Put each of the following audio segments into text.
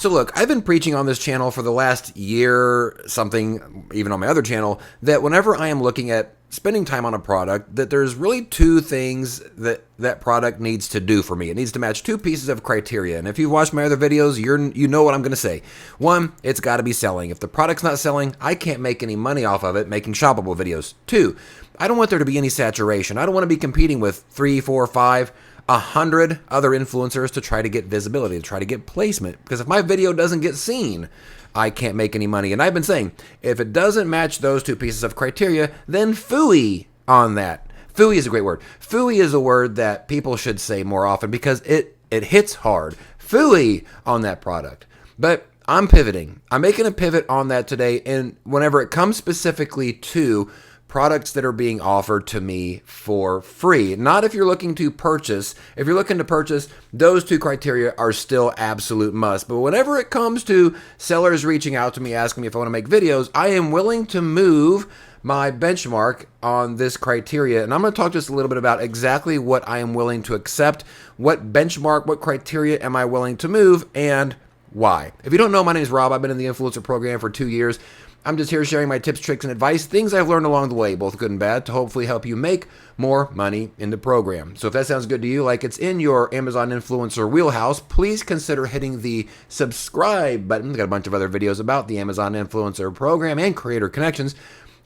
So look, I've been preaching on this channel for the last year, something, even on my other channel, that whenever I am looking at spending time on a product, that there's really two things that that product needs to do for me. It needs to match two pieces of criteria. And if you've watched my other videos, you know what I'm going to say. One, it's got to be selling. If the product's not selling, I can't make any money off of it making shoppable videos. Two, I don't want there to be any saturation. I don't want to be competing with 3, 4, 5, 100 other influencers to try to get visibility, to try to get placement. Because if my video doesn't get seen, I can't make any money. And I've been saying, if it doesn't match those two pieces of criteria, then phooey on that. Phooey is a great word. Phooey is a word that people should say more often because it hits hard. Phooey on that product. But I'm pivoting. I'm making a pivot on that today. And whenever it comes specifically to products that are being offered to me for free. Not if you're looking to purchase. If you're looking to purchase, those two criteria are still absolute must. But whenever it comes to sellers reaching out to me asking me if I want to make videos, I am willing to move my benchmark on this criteria. And I'm going to talk just a little bit about exactly what I am willing to accept, what benchmark, what criteria am I willing to move, and why. If you don't know, my name is Rob. I've been in the influencer program for 2 years. I'm just here sharing my tips, tricks, and advice, things I've learned along the way, both good and bad, to hopefully help you make more money in the program. So if that sounds good to you, like it's in your Amazon influencer wheelhouse, please consider hitting the subscribe button. We've got a bunch of other videos about the Amazon influencer program and creator connections.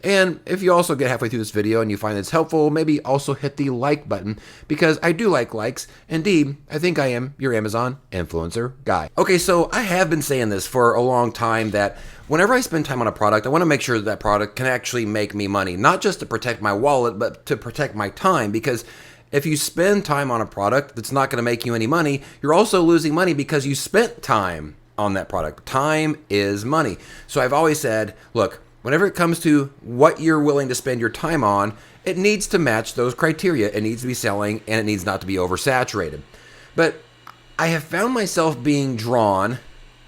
And if you also get halfway through this video and you find it's helpful, maybe also hit the like button because I do like likes. Indeed, I think I am your Amazon influencer guy. Okay, so I have been saying this for a long time that whenever I spend time on a product, I want to make sure that product can actually make me money, not just to protect my wallet, but to protect my time. Because if you spend time on a product that's not going to make you any money, you're also losing money because you spent time on that product. Time is money. So I've always said, look, whenever it comes to what you're willing to spend your time on, it needs to match those criteria. It needs to be selling and it needs not to be oversaturated. But I have found myself being drawn,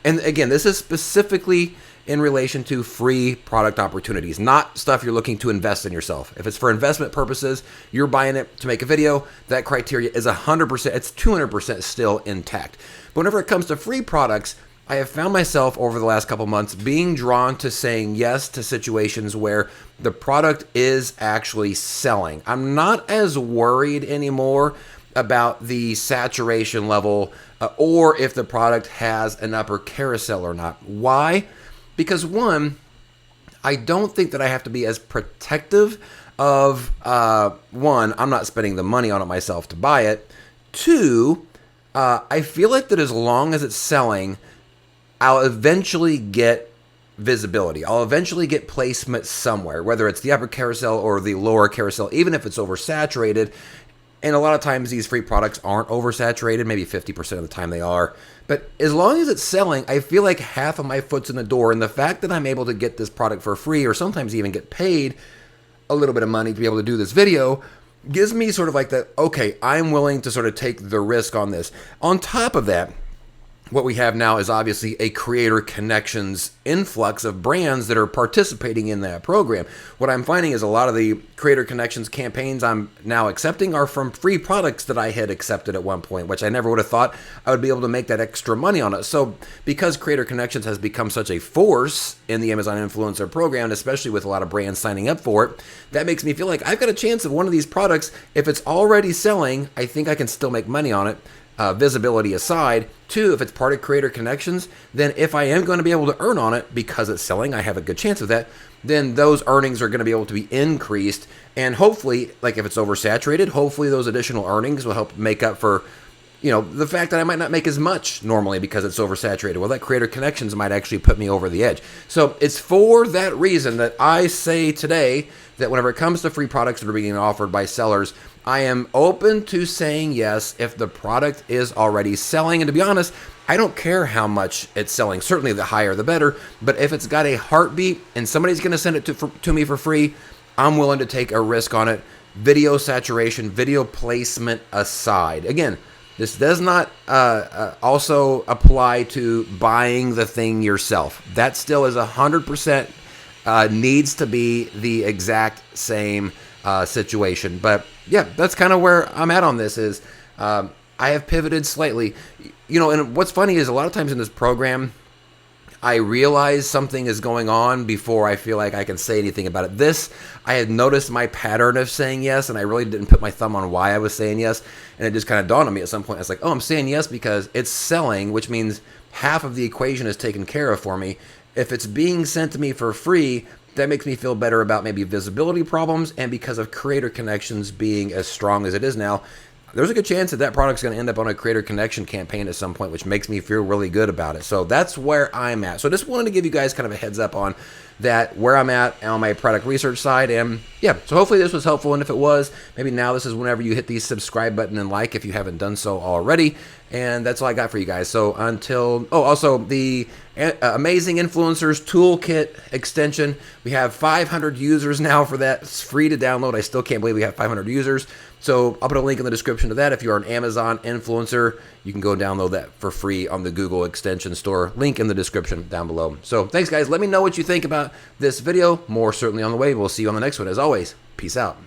and again, this is specifically in relation to free product opportunities, not stuff you're looking to invest in yourself. If it's for investment purposes, you're buying it to make a video, that criteria is 100%, it's 200% still intact. But whenever it comes to free products, I have found myself over the last couple months being drawn to saying yes to situations where the product is actually selling. I'm not as worried anymore about the saturation level or if the product has an upper carousel or not. Why? Because one, I don't think that I have to be as protective of, one, I'm not spending the money on it myself to buy it. Two, I feel like that as long as it's selling, I'll eventually get visibility. I'll eventually get placement somewhere, whether it's the upper carousel or the lower carousel, even if it's oversaturated. And a lot of times these free products aren't oversaturated, maybe 50% of the time they are. But as long as it's selling, I feel like half of my foot's in the door. And the fact that I'm able to get this product for free or sometimes even get paid a little bit of money to be able to do this video gives me sort of like that, okay, I'm willing to sort of take the risk on this. On top of that, what we have now is obviously a creator connections influx of brands that are participating in that program. What I'm finding is a lot of the creator connections campaigns I'm now accepting are from free products that I had accepted at one point, which I never would have thought I would be able to make that extra money on it. So because creator connections has become such a force in the Amazon influencer program, especially with a lot of brands signing up for it, that makes me feel like I've got a chance of one of these products. If it's already selling, I think I can still make money on it. Visibility aside. Two, if it's part of creator connections, then if I am going to be able to earn on it because it's selling, I have a good chance of that, then those earnings are going to be able to be increased. And hopefully, like if it's oversaturated, hopefully those additional earnings will help make up for, you know, the fact that I might not make as much normally because it's oversaturated. Well, that creator connections might actually put me over the edge. So it's for that reason that I say today that whenever it comes to free products that are being offered by sellers, I am open to saying yes if the product is already selling. And to be honest, I don't care how much it's selling. Certainly the higher the better. But if it's got a heartbeat and somebody's going to send it to me for free, I'm willing to take a risk on it. Video saturation, video placement aside. Again, this does not also apply to buying the thing yourself. That still is 100% needs to be the exact same situation. But yeah, that's kind of where I'm at on this is I have pivoted slightly. You know, and what's funny is a lot of times in this program, I realize something is going on before I feel like I can say anything about it. This, I had noticed my pattern of saying yes, and I really didn't put my thumb on why I was saying yes, and it just kind of dawned on me at some point. I was like, oh, I'm saying yes because it's selling, which means half of the equation is taken care of for me. If it's being sent to me for free, that makes me feel better about maybe visibility problems, and because of creator connections being as strong as it is now, there's a good chance that that product's going to end up on a creator connection campaign at some point, which makes me feel really good about it. So that's where I'm at. So just wanted to give you guys kind of a heads up on that, where I'm at on my product research side. And yeah, so hopefully this was helpful. And if it was, maybe now this is whenever you hit the subscribe button and like if you haven't done so already. And that's all I got for you guys. So until, oh, also the Amazing Influencers Toolkit extension. We have 500 users now for that. It's free to download. I still can't believe we have 500 users. So I'll put a link in the description to that. If you're an Amazon influencer, you can go download that for free on the Google extension store. Link in the description down below. So thanks, guys. Let me know what you think about this video. More certainly on the way. We'll see you on the next one. As always, peace out.